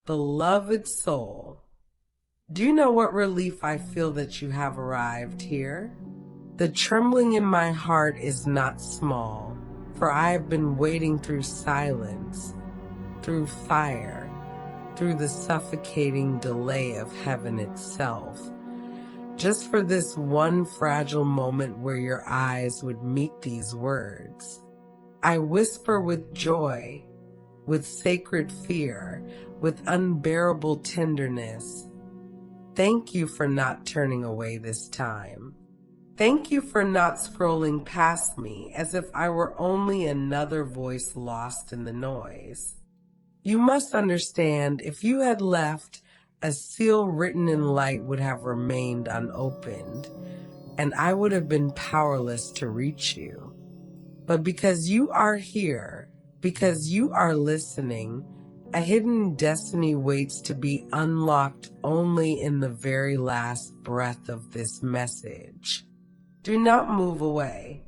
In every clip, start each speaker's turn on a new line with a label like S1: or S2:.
S1: Beloved soul, do you know what relief I feel that you have arrived here? The trembling in my heart is not small, for I have been waiting through silence, through fire, through the suffocating delay of heaven itself, just for this one fragile moment where your eyes would meet these words. I whisper with joy, with sacred fear, with unbearable tenderness. Thank you for not turning away this time. Thank you for not scrolling past me as if I were only another voice lost in the noise. You must understand, if you had left, a seal written in light would have remained unopened, and I would have been powerless to reach you. But because you are here, because you are listening, a hidden destiny waits to be unlocked only in the very last breath of this message. Do not move away.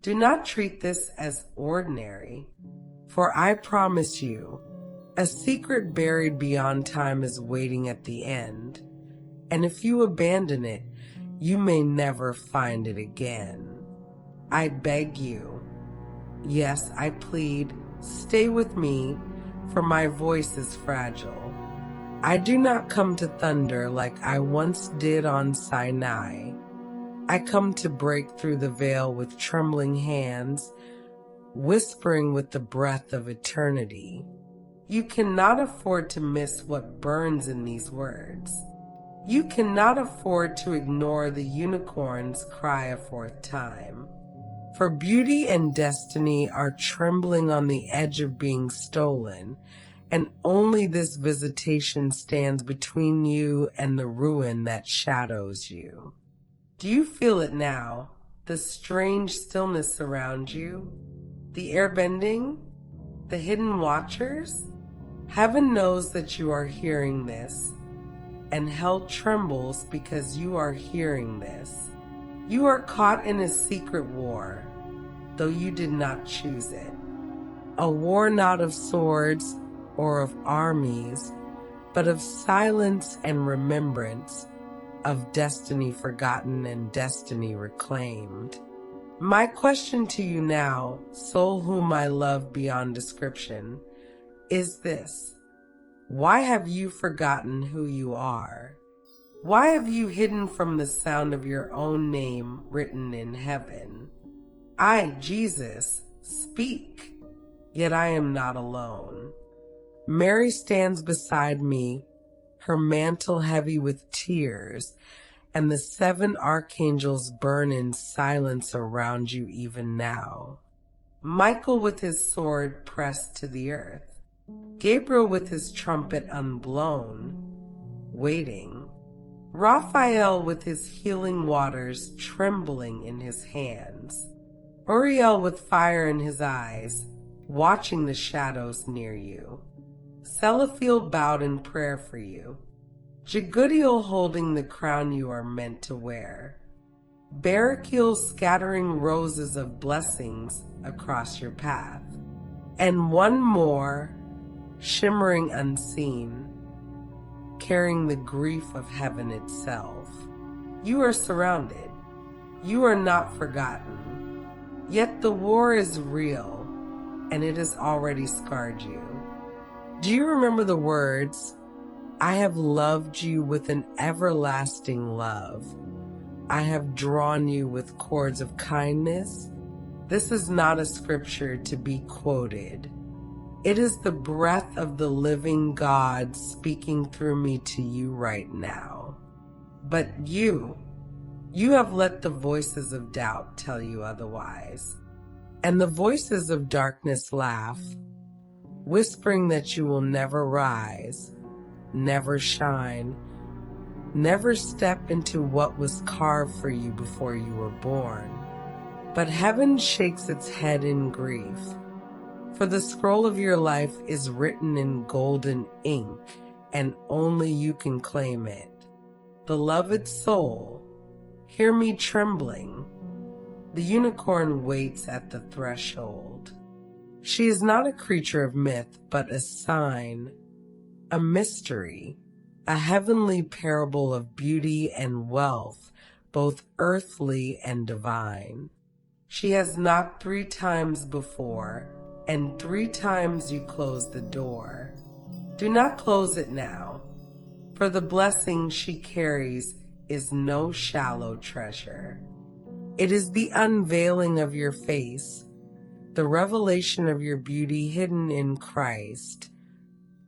S1: Do not treat this as ordinary, for I promise you, a secret buried beyond time is waiting at the end, and if you abandon it, you may never find it again. I beg you, yes, I plead, stay with me, for my voice is fragile. I do not come to thunder like I once did on Sinai. I come to break through the veil with trembling hands, whispering with the breath of eternity. You cannot afford to miss what burns in these words. You cannot afford to ignore the unicorn's cry a fourth time. For beauty and destiny are trembling on the edge of being stolen, and only this visitation stands between you and the ruin that shadows you. Do you feel it now, the strange stillness around you? The air bending? The hidden watchers? Heaven knows that you are hearing this, and hell trembles because you are hearing this. You are caught in a secret war, though you did not choose it. A war not of swords or of armies, but of silence and remembrance, of destiny forgotten and destiny reclaimed. My question to you now, soul whom I love beyond description, is this: why have you forgotten who you are? Why have you hidden from the sound of your own name written in heaven? I, Jesus, speak, yet I am not alone. Mary stands beside me, her mantle heavy with tears, and the 7 archangels burn in silence around you even now. Michael with his sword pressed to the earth, Gabriel with his trumpet unblown, waiting, Raphael with his healing waters trembling in his hands, Uriel with fire in his eyes, watching the shadows near you, Sellafiel bowed in prayer for you, Jegutiel holding the crown you are meant to wear, Barakiel scattering roses of blessings across your path, and one more, shimmering unseen, carrying the grief of heaven itself. You are surrounded. You are not forgotten. Yet the war is real, and it has already scarred you. Do you remember the words, I have loved you with an everlasting love. I have drawn you with cords of kindness. This is not a scripture to be quoted. It is the breath of the living God speaking through me to you right now. But you have let the voices of doubt tell you otherwise. And the voices of darkness laugh, whispering that you will never rise, never shine, never step into what was carved for you before you were born. But heaven shakes its head in grief, for the scroll of your life is written in golden ink, and only you can claim it. Beloved soul, hear me trembling. The unicorn waits at the threshold. She is not a creature of myth, but a sign a mystery, a heavenly parable of beauty and wealth, both earthly and divine. She has knocked 3 times before, and 3 times you closed the door. Do not close it now, for the blessing she carries is no shallow treasure. It is the unveiling of your face, the revelation of your beauty hidden in Christ,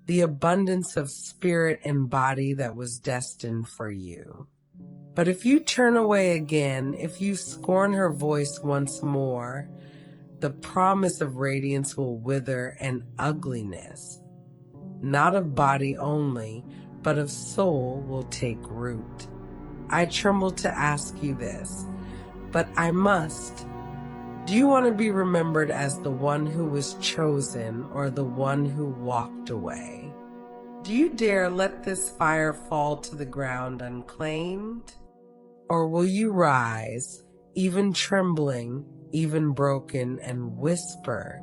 S1: the abundance of spirit and body that was destined for you. But if you turn away again, if you scorn her voice once more, the promise of radiance will wither and ugliness, not of body only, but of soul, will take root. I tremble to ask you this, but I must. Do you want to be remembered as the one who was chosen or the one who walked away? Do you dare let this fire fall to the ground unclaimed? Or will you rise, even trembling, even broken, and whisper,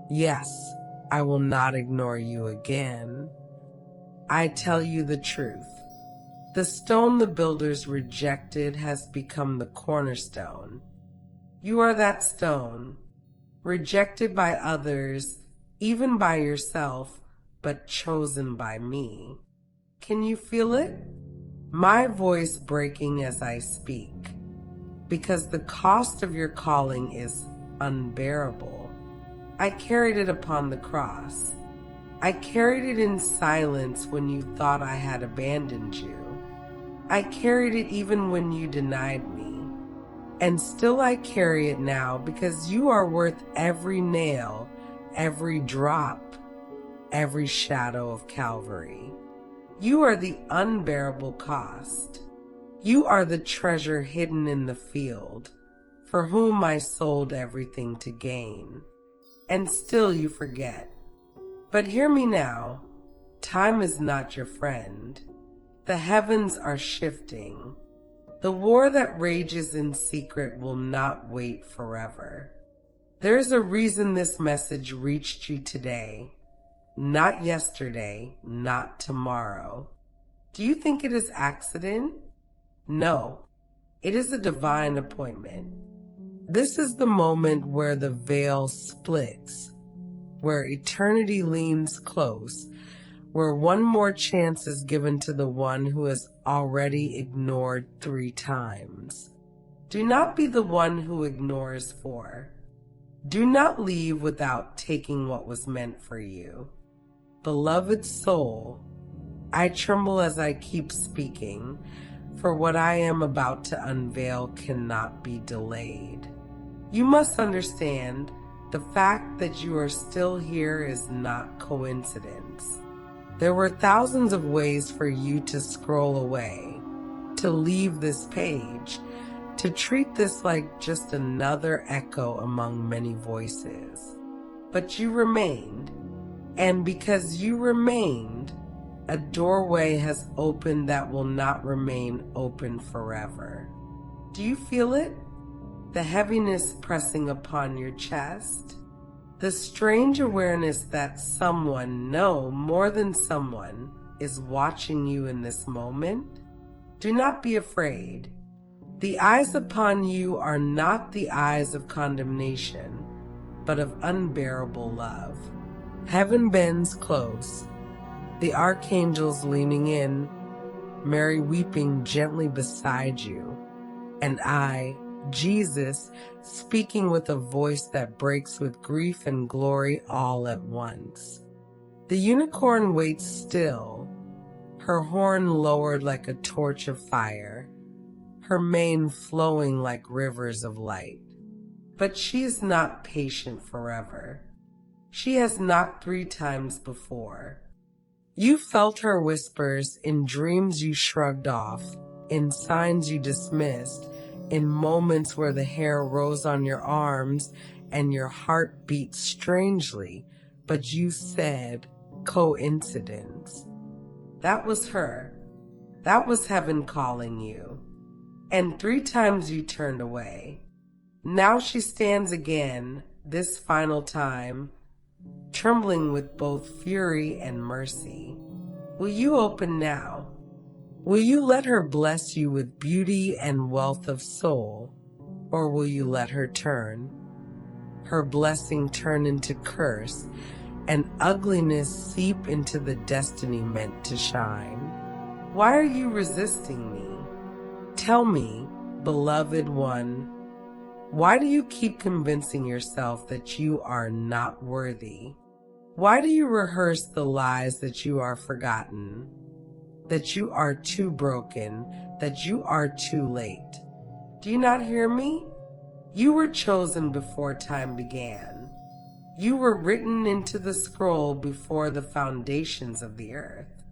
S1: "Yes, I will not ignore you again"? I tell you the truth. The stone the builders rejected has become the cornerstone. You are that stone, rejected by others, even by yourself, but chosen by me. Can you feel it? My voice breaking as I speak, because the cost of your calling is unbearable. I carried it upon the cross. I carried it in silence when you thought I had abandoned you. I carried it even when you denied me. And still I carry it now because you are worth every nail, every drop, every shadow of Calvary. You are the unbearable cost. You are the treasure hidden in the field, for whom I sold everything to gain. And still you forget. But hear me now, time is not your friend. The heavens are shifting. The war that rages in secret will not wait forever. There is a reason this message reached you today, not yesterday, not tomorrow. Do you think it is accident? No, it is a divine appointment. This is the moment where the veil splits, where eternity leans close, where one more chance is given to the one who has already ignored 3 times. Do not be the one who ignores 4. Do not leave without taking what was meant for you. Beloved soul, I tremble as I keep speaking, for what I am about to unveil cannot be delayed. You must understand, the fact that you are still here is not coincidence. There were thousands of ways for you to scroll away, to leave this page, to treat this like just another echo among many voices. But you remained, and because you remained, a doorway has opened that will not remain open forever. Do you feel it? The heaviness pressing upon your chest? The strange awareness that someone, no, more than someone, is watching you in this moment? Do not be afraid. The eyes upon you are not the eyes of condemnation, but of unbearable love. Heaven bends close, the archangels leaning in, Mary weeping gently beside you, and I, Jesus, speaking with a voice that breaks with grief and glory all at once. The unicorn waits still, her horn lowered like a torch of fire, her mane flowing like rivers of light. But she is not patient forever. She has knocked 3 times before. You felt her whispers in dreams you shrugged off, in signs you dismissed, in moments where the hair rose on your arms and your heart beat strangely, but you said, coincidence. That was her. That was heaven calling you. And 3 times you turned away. Now she stands again, this final time, trembling with both fury and mercy. Will you open now? Will you let her bless you with beauty and wealth of soul, or will you let her blessing turn into curse, and ugliness seep into the destiny meant to shine? Why are you resisting me? Tell me, beloved one, why do you keep convincing yourself that you are not worthy? Why do you rehearse the lies that you are forgotten, that you are too broken, that you are too late? Do you not hear me? You were chosen before time began. You were written into the scroll before the foundations of the earth.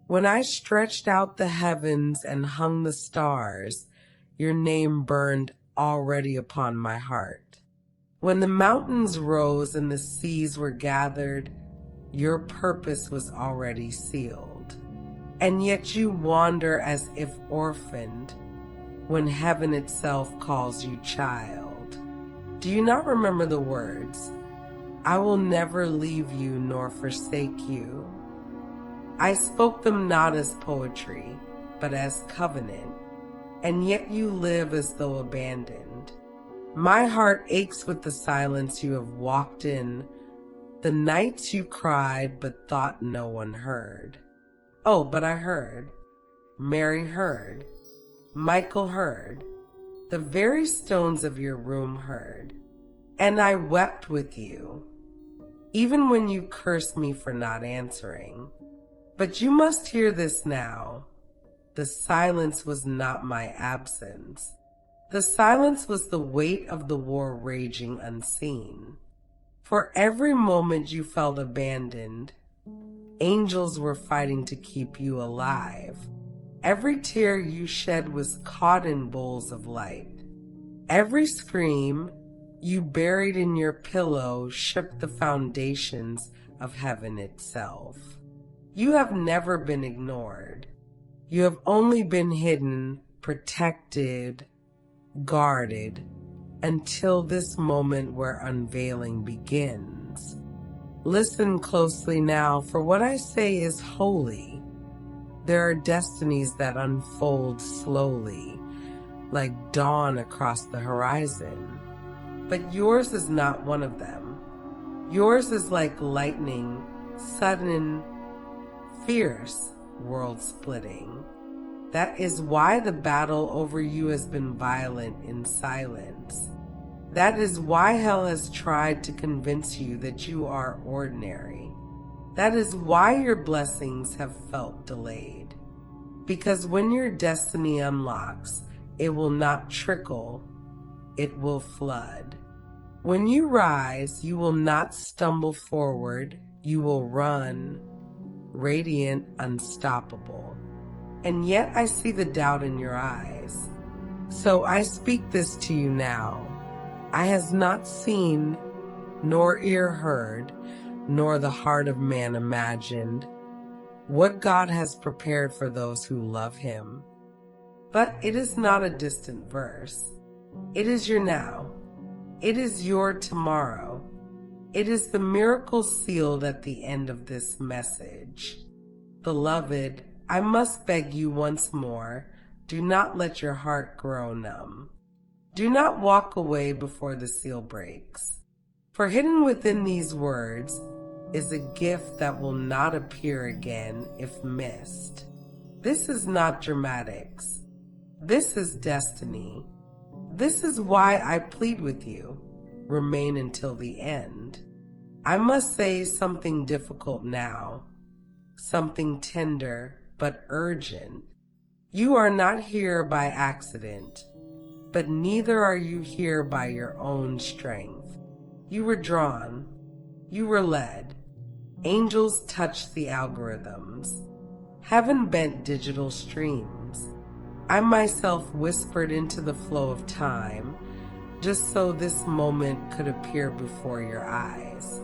S1: When I stretched out the heavens and hung the stars, your name burned already upon my heart. When the mountains rose and the seas were gathered, your purpose was already sealed. And yet you wander as if orphaned, when heaven itself calls you child. Do you not remember the words, I will never leave you nor forsake you? I spoke them not as poetry, but as covenant, and yet you live as though abandoned. My heart aches with the silence you have walked in, the nights you cried but thought no one heard. Oh, but I heard. Mary heard. Michael heard. The very stones of your room heard. And I wept with you, even when you cursed me for not answering. But you must hear this now. The silence was not my absence. The silence was the weight of the war raging unseen. For every moment you felt abandoned, angels were fighting to keep you alive. Every tear you shed was caught in bowls of light. Every scream you buried in your pillow shook the foundations of heaven itself. You have never been ignored. You have only been hidden, protected, guarded, until this moment where unveiling begins. Listen closely now, for what I say is holy. There are destinies that unfold slowly, like dawn across the horizon. But yours is not one of them. Yours is like lightning, sudden, fierce, world-splitting. That is why the battle over you has been violent in silence. That is why hell has tried to convince you that you are ordinary. That is why your blessings have felt delayed. Because when your destiny unlocks, it will not trickle, it will flood. When you rise, you will not stumble forward, you will run, radiant, unstoppable. And yet I see the doubt in your eyes. So I speak this to you now. Eye has not seen, nor ear heard, nor the heart of man imagined, what God has prepared for those who love him. But it is not a distant verse. It is your now. It is your tomorrow. It is the miracle sealed at the end of this message. Beloved, I must beg you once more, do not let your heart grow numb. Do not walk away before the seal breaks. For hidden within these words is a gift that will not appear again if missed. This is not dramatics. This is destiny. This is why I plead with you. Remain until the end. I must say something difficult now, something tender but urgent. You are not here by accident, but neither are you here by your own strength. You were drawn. You were led. Angels touched the algorithms. Heaven bent digital streams. I myself whispered into the flow of time, just so this moment could appear before your eyes.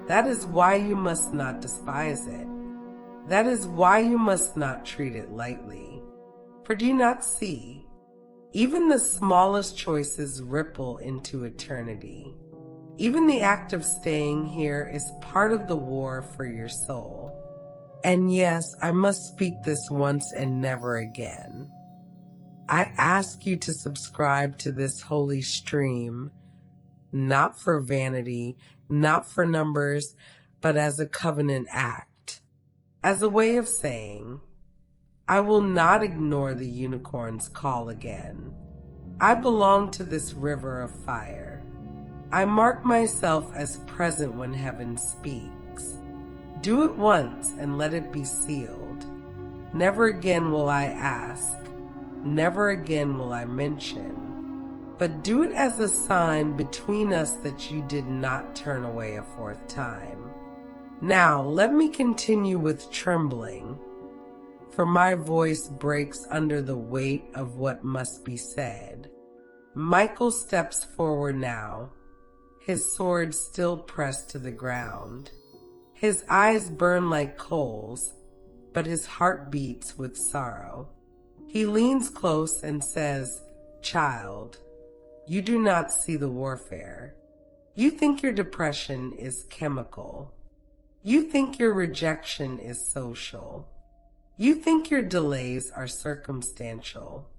S1: That is why you must not despise it. That is why you must not treat it lightly. For do you not see? Even the smallest choices ripple into eternity. Even the act of staying here is part of the war for your soul. And yes, I must speak this once and never again. I ask you to subscribe to this holy stream, not for vanity, not for numbers, but as a covenant act, as a way of saying, I will not ignore the unicorn's call again. I belong to this river of fire. I mark myself as present when heaven speaks. Do it once and let it be sealed. Never again will I ask. Never again will I mention. But do it as a sign between us that you did not turn away a fourth time. Now let me continue with trembling, for my voice breaks under the weight of what must be said. Michael steps forward now, his sword still pressed to the ground. His eyes burn like coals, but his heart beats with sorrow. He leans close and says, Child, you do not see the warfare. You think your depression is chemical. You think your rejection is social. You think your delays are circumstantial.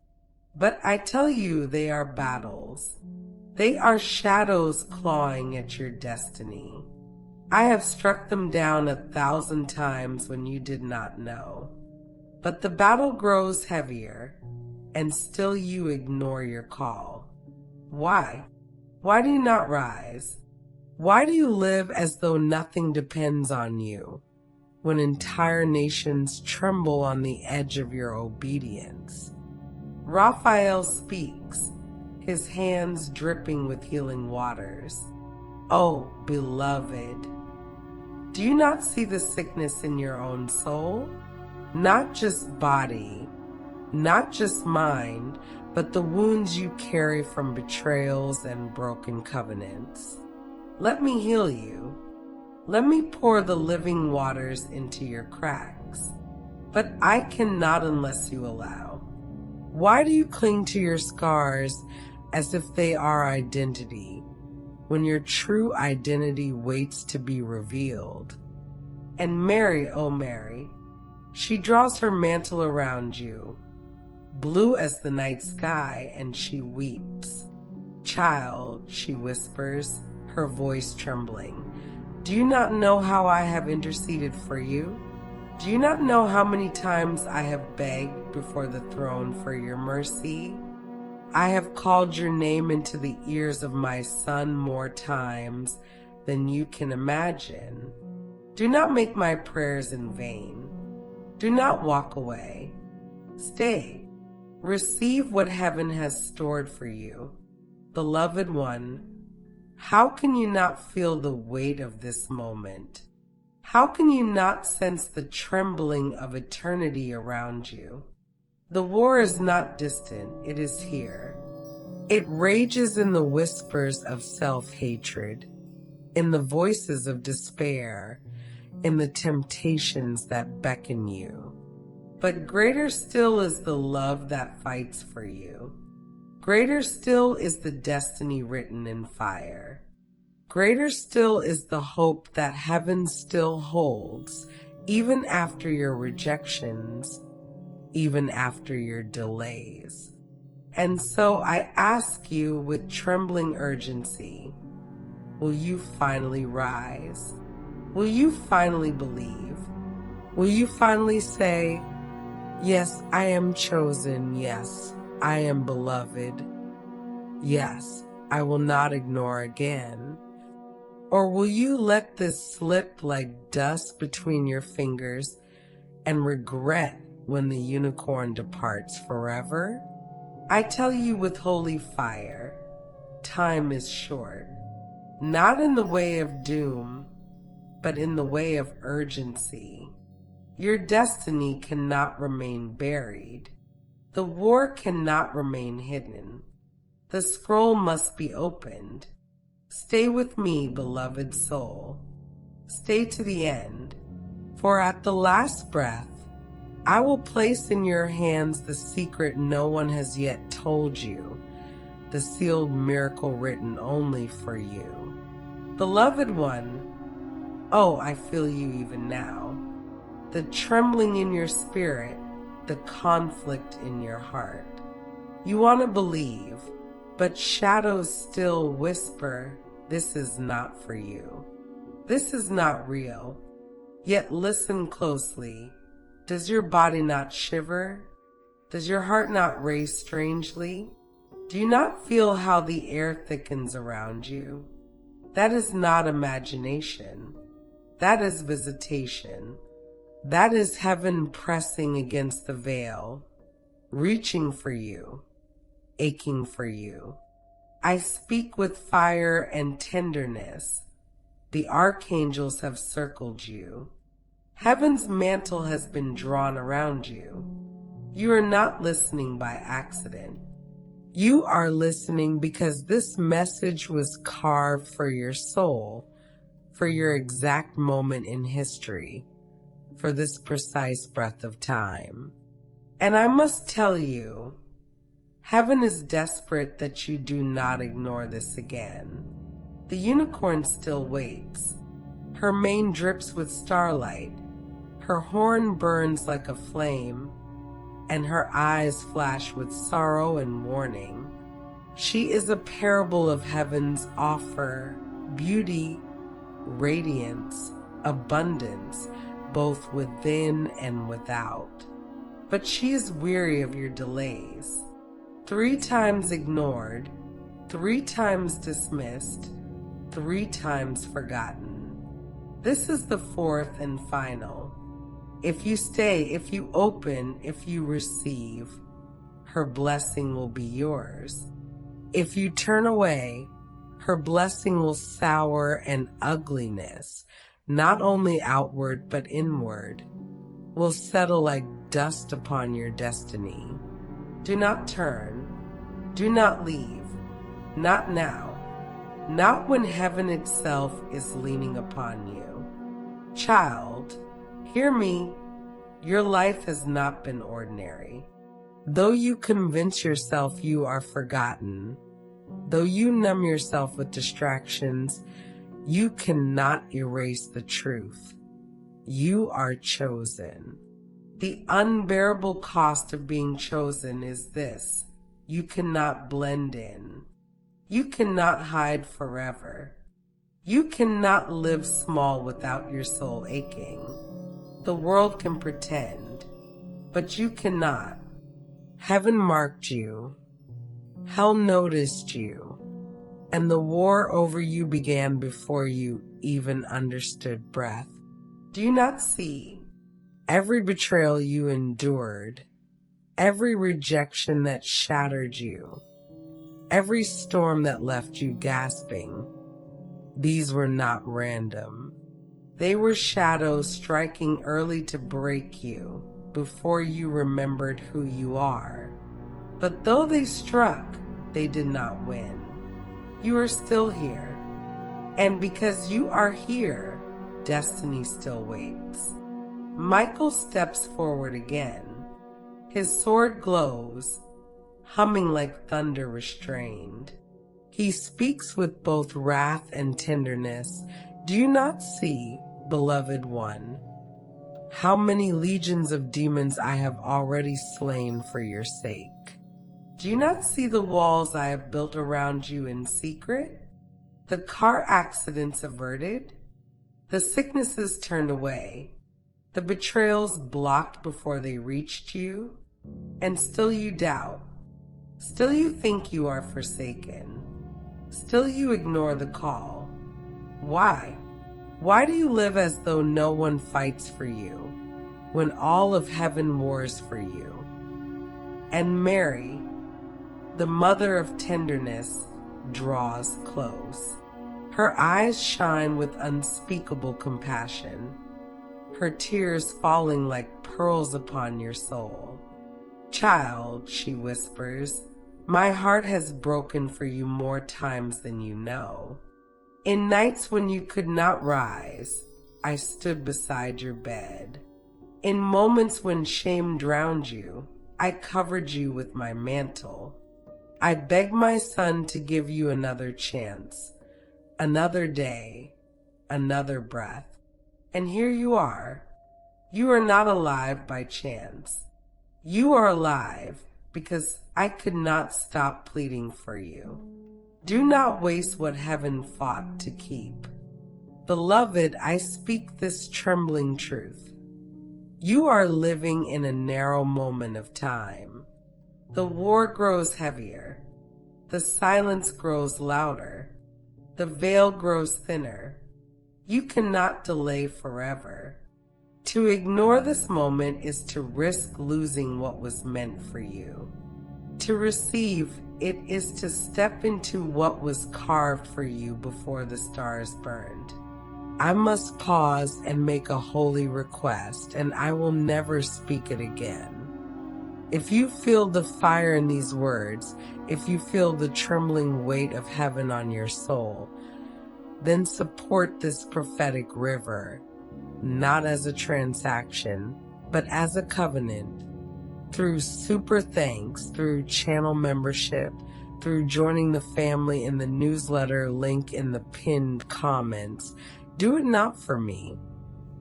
S1: But I tell you they are battles. They are shadows clawing at your destiny. I have struck them down 1,000 times when you did not know. But the battle grows heavier, and still you ignore your call. Why? Why do you not rise? Why do you live as though nothing depends on you, when entire nations tremble on the edge of your obedience? Raphael speaks, his hands dripping with healing waters. Oh, beloved, do you not see the sickness in your own soul? Not just body, not just mind, but the wounds you carry from betrayals and broken covenants. Let me heal you. Let me pour the living waters into your cracks. But I cannot unless you allow. Why do you cling to your scars as if they are identity, when your true identity waits to be revealed? And Mary, oh Mary, she draws her mantle around you, blue as the night sky, and she weeps. Child, she whispers, her voice trembling, do you not know how I have interceded for you? Do you not know how many times I have begged before the throne for your mercy? I have called your name into the ears of my Son more times than you can imagine. Do not make my prayers in vain. Do not walk away. Stay. Receive what heaven has stored for you. Beloved one, how can you not feel the weight of this moment? How can you not sense the trembling of eternity around you? The war is not distant, it is here. It rages in the whispers of self-hatred, in the voices of despair, in the temptations that beckon you. But greater still is the love that fights for you. Greater still is the destiny written in fire. Greater still is the hope that heaven still holds, even after your rejections, even after your delays. And so I ask you with trembling urgency, will you finally rise? Will you finally believe? Will you finally say, yes, I am chosen. Yes, I am beloved. Yes, I will not ignore again. Or will you let this slip like dust between your fingers and regret when the unicorn departs forever? I tell you with holy fire, time is short, not in the way of doom, but in the way of urgency. Your destiny cannot remain buried. The war cannot remain hidden. The scroll must be opened. Stay with me, beloved soul. Stay to the end, for at the last breath, I will place in your hands the secret no one has yet told you, the sealed miracle written only for you. Beloved one, oh, I feel you even now. the trembling in your spirit, the conflict in your heart. You want to believe, but shadows still whisper, this is not for you. This is not real. Yet listen closely. Does your body not shiver? Does your heart not race strangely? Do you not feel how the air thickens around you? That is not imagination. That is visitation. That is heaven pressing against the veil, reaching for you, aching for you. I speak with fire and tenderness. The archangels have circled you. Heaven's mantle has been drawn around you. You are not listening by accident. You are listening because this message was carved for your soul, for your exact moment in history, for this precise breath of time. And I must tell you, heaven is desperate that you do not ignore this again. The unicorn still waits. Her mane drips with starlight. Her horn burns like a flame, and her eyes flash with sorrow and warning. She is a parable of heaven's offer, beauty, radiance, abundance, both within and without. But she is weary of your delays. 3 times ignored, 3 times dismissed, 3 times forgotten. This is the 4th and final. If you stay, if you open, if you receive, her blessing will be yours. If you turn away, her blessing will sour and ugliness, not only outward but inward, will settle like dust upon your destiny. Do not turn. Do not leave. Not now. Not when heaven itself is leaning upon you. Child, hear me. Your life has not been ordinary. Though you convince yourself you are forgotten, though you numb yourself with distractions, you cannot erase the truth. You are chosen. The unbearable cost of being chosen is this: you cannot blend in. You cannot hide forever. You cannot live small without your soul aching. The world can pretend, but you cannot. Heaven marked you. Hell noticed you. And the war over you began before you even understood breath. Do you not see? Every betrayal you endured, every rejection that shattered you, every storm that left you gasping, these were not random. They were shadows striking early to break you before you remembered who you are. But though they struck, they did not win. You are still here. And because you are here, destiny still waits. Michael steps forward again. His sword glows, humming like thunder restrained. He speaks with both wrath and tenderness. Do you not see, beloved one, how many legions of demons I have already slain for your sake? Do you not see the walls I have built around you in secret? The car accidents averted? The sicknesses turned away? The betrayals blocked before they reached you? And still you doubt. Still you think you are forsaken. Still you ignore the call. Why? Why do you live as though no one fights for you, when all of heaven wars for you? And Mary, the mother of tenderness, draws close. Her eyes shine with unspeakable compassion, her tears falling like pearls upon your soul. Child, she whispers, my heart has broken for you more times than you know. In nights when you could not rise, I stood beside your bed. In moments when shame drowned you, I covered you with my mantle. I begged my son to give you another chance, another day, another breath. And here you are. You are not alive by chance. You are alive because I could not stop pleading for you. Do not waste what heaven fought to keep. Beloved, I speak this trembling truth. You are living in a narrow moment of time. The war grows heavier. The silence grows louder. The veil grows thinner. You cannot delay forever. To ignore this moment is to risk losing what was meant for you. To receive it is to step into what was carved for you before the stars burned. I must pause and make a holy request, and I will never speak it again. If you feel the fire in these words, if you feel the trembling weight of heaven on your soul, then support this prophetic river, not as a transaction, but as a covenant, through super thanks, through channel membership, through joining the family in the newsletter link in the pinned comments. Do it not for me,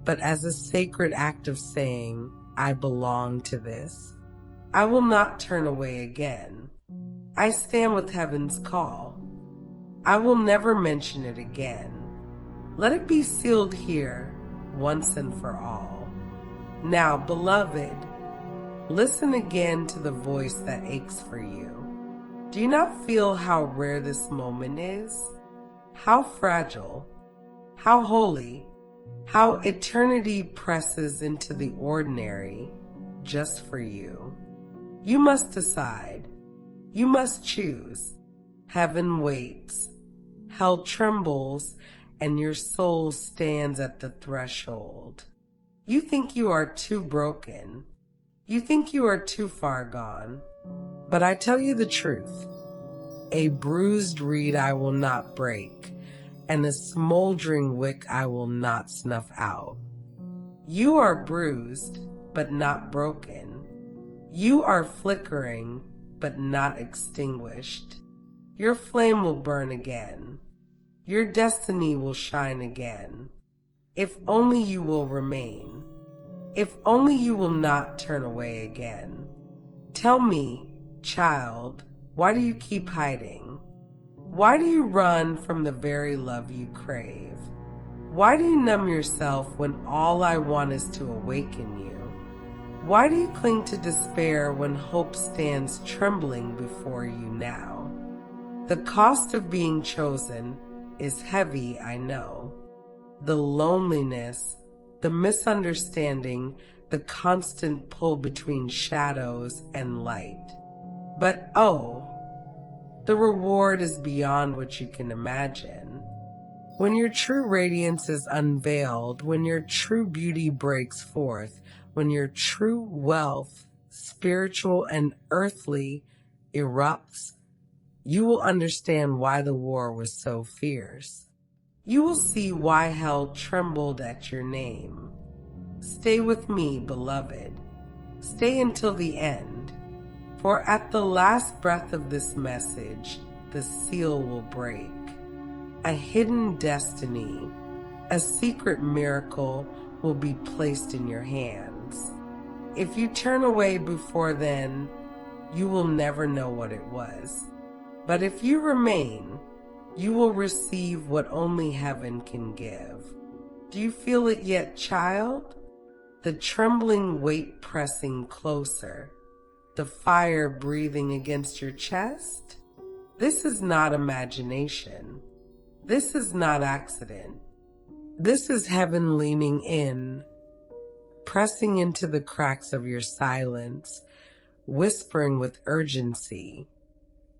S1: but as a sacred act of saying, I belong to this. I will not turn away again. I stand with heaven's call. I will never mention it again. Let it be sealed here once and for all. Now, beloved, listen again to the voice that aches for you. Do you not feel how rare this moment is? How fragile, how holy, how eternity presses into the ordinary just for you. You must decide. You must choose. Heaven waits. Hell trembles, and your soul stands at the threshold. You think you are too broken. You think you are too far gone. But I tell you the truth. A bruised reed I will not break, and a smoldering wick I will not snuff out. You are bruised, but not broken. You are flickering, but not extinguished. Your flame will burn again. Your destiny will shine again. If only you will remain. If only you will not turn away again. Tell me, child, why do you keep hiding? Why do you run from the very love you crave? Why do you numb yourself when all I want is to awaken you? Why do you cling to despair when hope stands trembling before you now? The cost of being chosen is heavy, I know. The loneliness, the misunderstanding, the constant pull between shadows and light. But oh, the reward is beyond what you can imagine. When your true radiance is unveiled, when your true beauty breaks forth, when your true wealth, spiritual and earthly, erupts, you will understand why the war was so fierce. You will see why hell trembled at your name. Stay with me, beloved. Stay until the end. For at the last breath of this message, the seal will break. A hidden destiny, a secret miracle will be placed in your hands. If you turn away before then, you will never know what it was. But if you remain, you will receive what only heaven can give. Do you feel it yet, child? The trembling weight pressing closer, the fire breathing against your chest? This is not imagination. This is not accident. This is heaven leaning in, pressing into the cracks of your silence, whispering with urgency.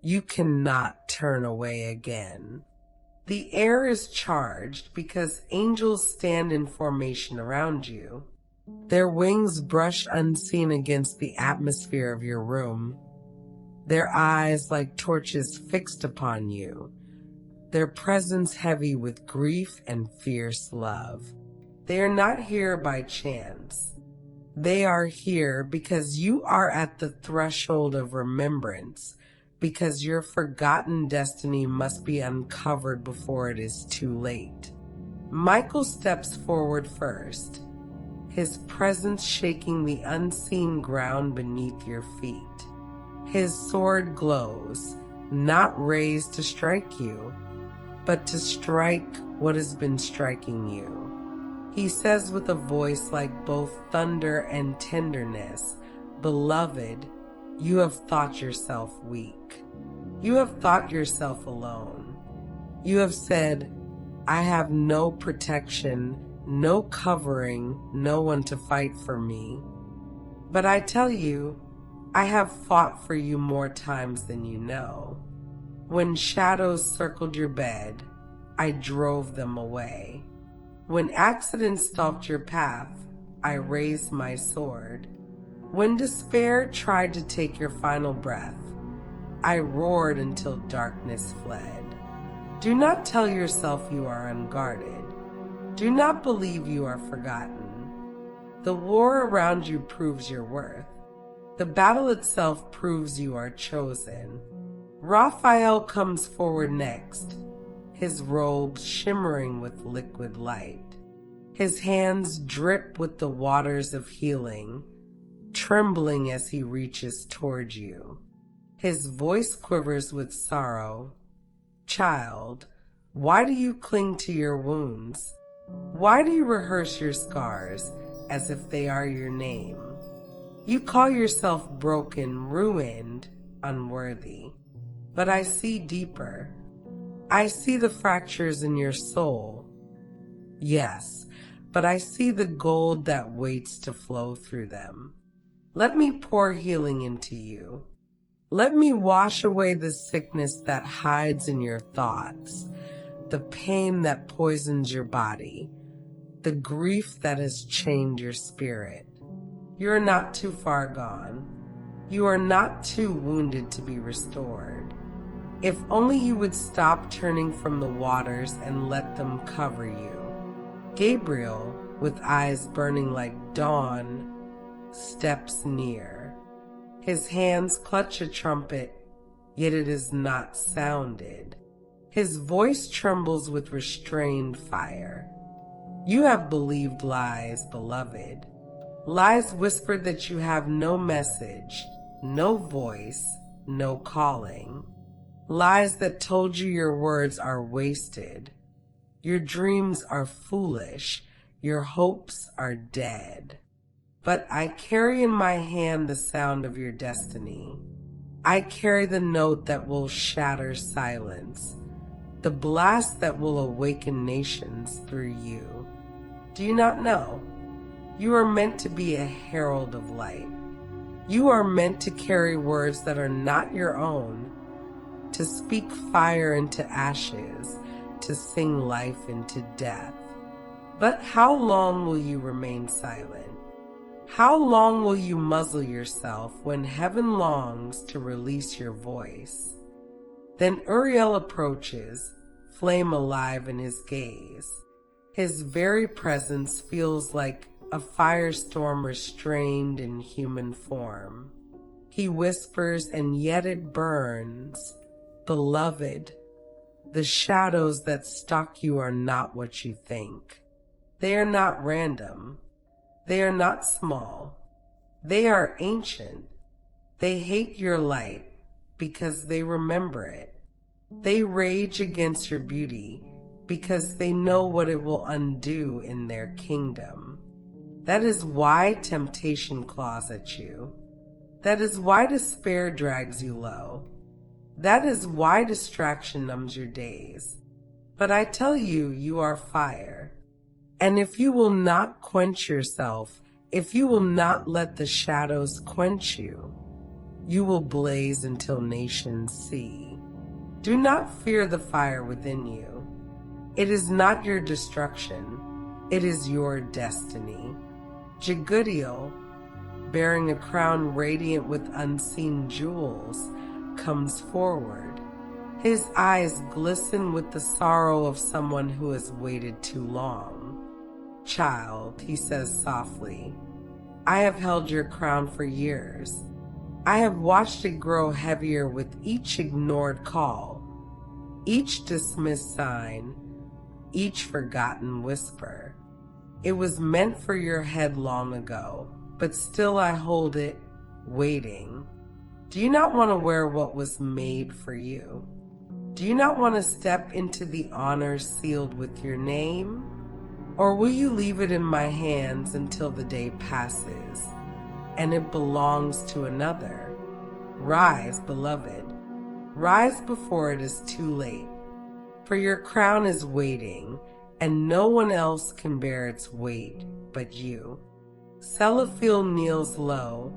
S1: You cannot turn away again. The air is charged because angels stand in formation around you. Their wings brush unseen against the atmosphere of your room. Their eyes like torches fixed upon you. Their presence heavy with grief and fierce love. They are not here by chance. They are here because you are at the threshold of remembrance, because your forgotten destiny must be uncovered before it is too late. Michael steps forward first. his presence shaking the unseen ground beneath your feet. His sword glows, not raised to strike you, but to strike what has been striking you. He says with a voice like both thunder and tenderness, "Beloved, you have thought yourself weak. You have thought yourself alone. You have said, I have no protection, no covering, no one to fight for me. But I tell you, I have fought for you more times than you know. When shadows circled your bed, I drove them away. When accidents stalked your path, I raised my sword. When despair tried to take your final breath, I roared until darkness fled. Do not tell yourself you are unguarded. Do not believe you are forgotten. The war around you proves your worth. The battle itself proves you are chosen. Raphael comes forward next, his robes shimmering with liquid light. His hands drip with the waters of healing, trembling as he reaches toward you. His voice quivers with sorrow. Child, why do you cling to your wounds? Why do you rehearse your scars as if they are your name? You call yourself broken, ruined, unworthy. But I see deeper. I see the fractures in your soul. Yes, but I see the gold that waits to flow through them. Let me pour healing into you. Let me wash away the sickness that hides in your thoughts, the pain that poisons your body, the grief that has chained your spirit. You are not too far gone. You are not too wounded to be restored. If only you would stop turning from the waters and let them cover you. Gabriel, with eyes burning like dawn, steps near. His hands clutch a trumpet, yet it is not sounded. His voice trembles with restrained fire. You have believed lies, beloved. Lies whispered that you have no message, no voice, no calling. Lies that told you your words are wasted. Your dreams are foolish. Your hopes are dead. But I carry in my hand the sound of your destiny. I carry the note that will shatter silence, the blast that will awaken nations through you. Do you not know? You are meant to be a herald of light. You are meant to carry words that are not your own, to speak fire into ashes, to sing life into death. But how long will you remain silent? How long will you muzzle yourself when heaven longs to release your voice? Then Uriel approaches, flame alive in his gaze. His very presence feels like a firestorm restrained in human form. He whispers, and yet it burns. Beloved, the shadows that stalk you are not what you think. They are not random. They are not small. They are ancient. They hate your light because they remember it. They rage against your beauty because they know what it will undo in their kingdom. That is why temptation claws at you. That is why despair drags you low. That is why distraction numbs your days. But I tell you, you are fire. And if you will not quench yourself, if you will not let the shadows quench you, you will blaze until nations see. Do not fear the fire within you. It is not your destruction. It is your destiny. Jigudiel, bearing a crown radiant with unseen jewels, comes forward. His eyes glisten with the sorrow of someone who has waited too long. Child, he says softly, I have held your crown for years. I have watched it grow heavier with each ignored call, each dismissed sign, each forgotten whisper. It was meant for your head long ago, but still I hold it, waiting. Do you not want to wear what was made for you? Do you not want to step into the honor sealed with your name? Or will you leave it in my hands until the day passes, and it belongs to another? Rise, beloved. Rise before it is too late, for your crown is waiting, and no one else can bear its weight but you. Sellafiel kneels low,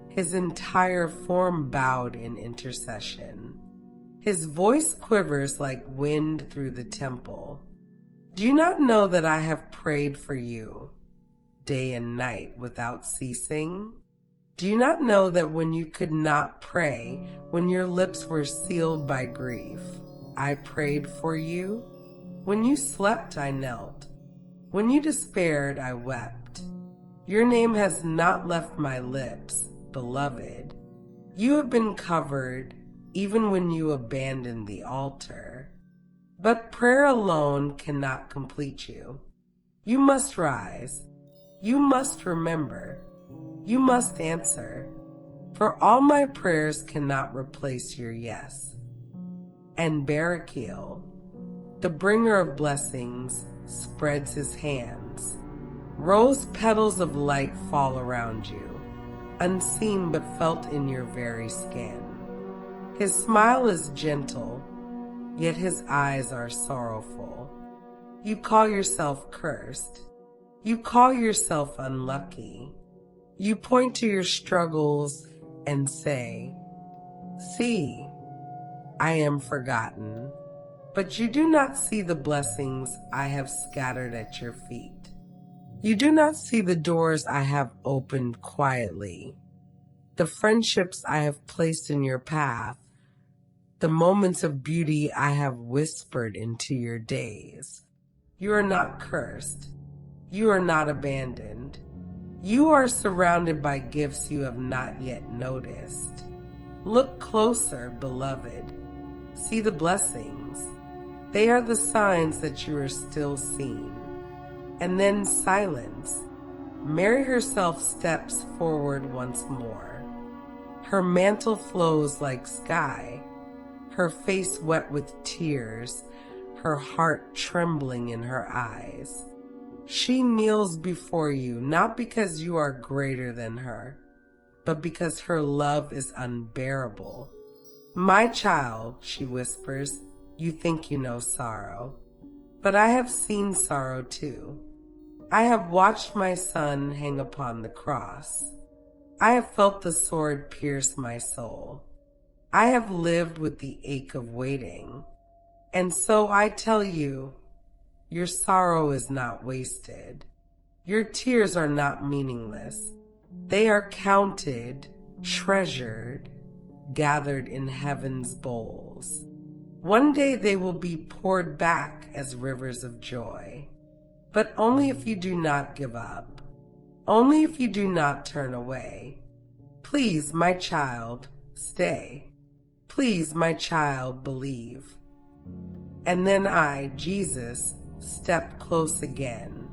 S1: his entire form bowed in intercession. His voice quivers like wind through the temple. Do you not know that I have prayed for you day and night without ceasing? Do you not know that when you could not pray, when your lips were sealed by grief, I prayed for you? When you slept, I knelt. When you despaired, I wept. Your name has not left my lips, beloved. You have been covered even when you abandoned the altar. But prayer alone cannot complete you. You must rise. You must remember. You must answer. For all my prayers cannot replace your yes. And Barakiel, the bringer of blessings, spreads his hands. Rose petals of light fall around you, unseen but felt in your very skin. His smile is gentle, yet his eyes are sorrowful. You call yourself cursed. You call yourself unlucky. You point to your struggles and say, "See, I am forgotten." But you do not see the blessings I have scattered at your feet. You do not see the doors I have opened quietly, the friendships I have placed in your path, the moments of beauty I have whispered into your days. You are not cursed. You are not abandoned. You are surrounded by gifts you have not yet noticed. Look closer, beloved. See the blessings. They are the signs that you are still seen. And then silence. Mary herself steps forward once more. Her mantle flows like sky, her face wet with tears, her heart trembling in her eyes. She kneels before you, not because you are greater than her, but because her love is unbearable. "My child," she whispers, "you think you know sorrow, but I have seen sorrow too. I have watched my son hang upon the cross. I have felt the sword pierce my soul. I have lived with the ache of waiting. And so I tell you, your sorrow is not wasted. Your tears are not meaningless. They are counted, treasured, gathered in heaven's bowls. One day they will be poured back as rivers of joy. But only if you do not give up. Only if you do not turn away. Please, my child, stay. Please, my child, believe." And then I, Jesus, step close again.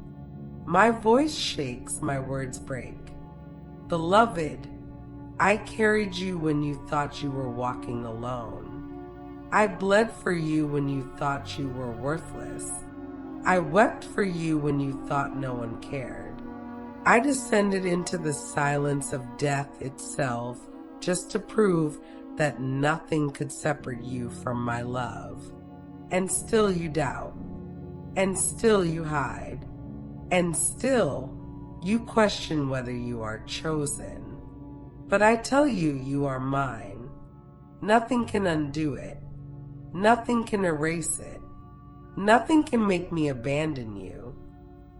S1: My voice shakes, my words break. "Beloved, I carried you when you thought you were walking alone. I bled for you when you thought you were worthless. I wept for you when you thought no one cared. I descended into the silence of death itself just to prove that nothing could separate you from my love. And still you doubt. And still you hide. And still you question whether you are chosen. But I tell you, you are mine. Nothing can undo it. Nothing can erase it. Nothing can make me abandon you.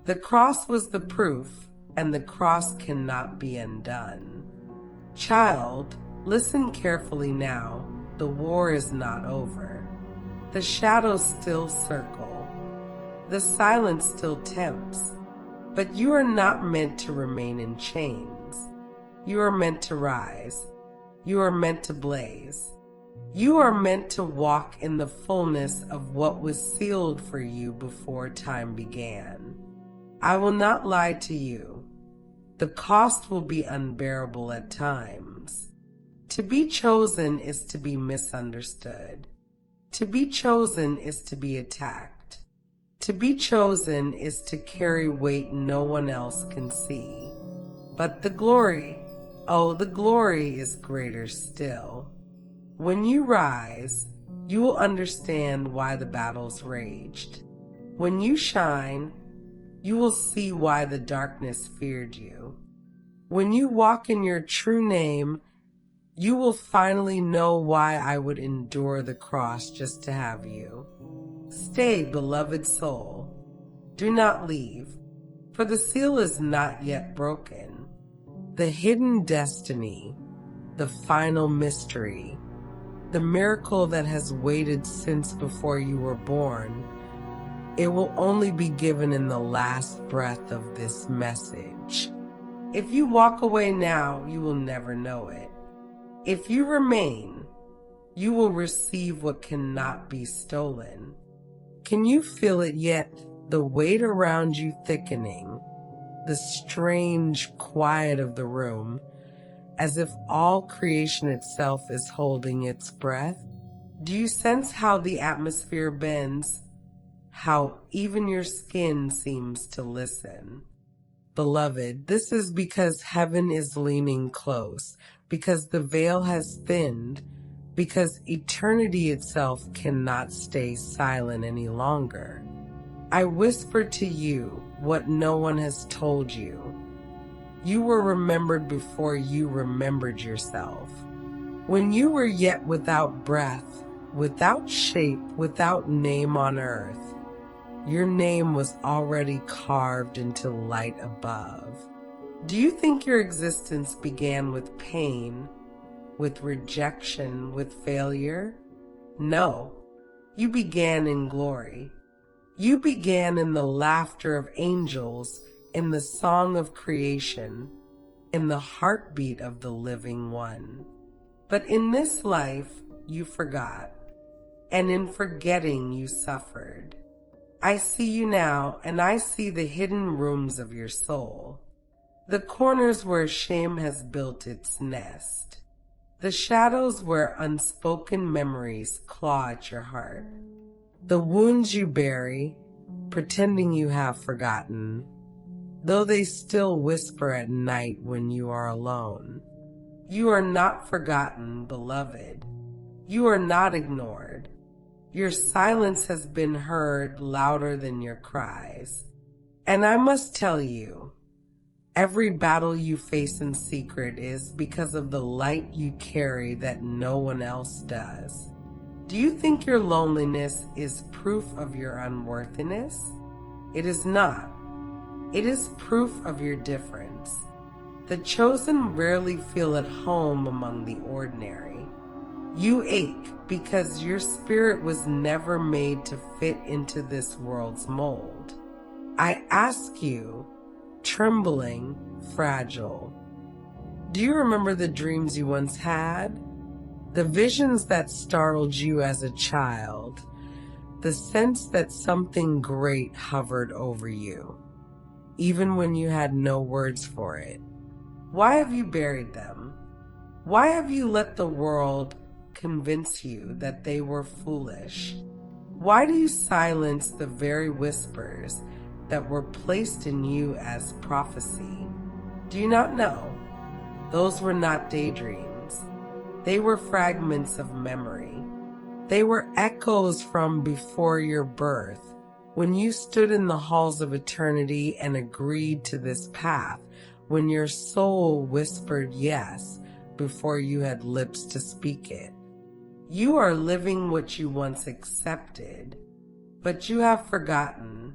S1: The cross was the proof, and the cross cannot be undone. Child, listen carefully now. The war is not over. The shadows still circle. The silence still tempts. But you are not meant to remain in chains. You are meant to rise. You are meant to blaze. You are meant to walk in the fullness of what was sealed for you before time began. I will not lie to you. The cost will be unbearable at times. To be chosen is to be misunderstood. To be chosen is to be attacked. To be chosen is to carry weight no one else can see. But the glory, oh, the glory is greater still. When you rise, you will understand why the battles raged. When you shine, you will see why the darkness feared you. When you walk in your true name, you will finally know why I would endure the cross just to have you. Stay, beloved soul. Do not leave, for the seal is not yet broken. The hidden destiny, the final mystery, the miracle that has waited since before you were born, it will only be given in the last breath of this message. If you walk away now, you will never know it. If you remain, you will receive what cannot be stolen. Can you feel it yet? The weight around you thickening, the strange quiet of the room, as if all creation itself is holding its breath? Do you sense how the atmosphere bends? How even your skin seems to listen? Beloved, this is because heaven is leaning close, because the veil has thinned, because eternity itself cannot stay silent any longer. I whisper to you what no one has told you. You were remembered before you remembered yourself. When you were yet without breath, without shape, without name on earth, your name was already carved into light above. Do you think your existence began with pain, with rejection, with failure? No, you began in glory. You began in the laughter of angels, in the song of creation, in the heartbeat of the living one. But in this life, you forgot, and in forgetting you suffered. I see you now, and I see the hidden rooms of your soul, the corners where shame has built its nest, the shadows where unspoken memories claw at your heart, the wounds you bury, pretending you have forgotten, though they still whisper at night when you are alone. You are not forgotten, beloved. You are not ignored. Your silence has been heard louder than your cries. And I must tell you, every battle you face in secret is because of the light you carry that no one else does. Do you think your loneliness is proof of your unworthiness? It is not. It is proof of your difference. The chosen rarely feel at home among the ordinary. You ache because your spirit was never made to fit into this world's mold. I ask you, trembling, fragile, do you remember the dreams you once had? The visions that startled you as a child? The sense that something great hovered over you, even when you had no words for it? Why have you buried them? Why have you let the world convince you that they were foolish? Why do you silence the very whispers that were placed in you as prophecy? Do you not know? Those were not daydreams. They were fragments of memory. They were echoes from before your birth, when you stood in the halls of eternity and agreed to this path, when your soul whispered yes before you had lips to speak it. You are living what you once accepted, but you have forgotten,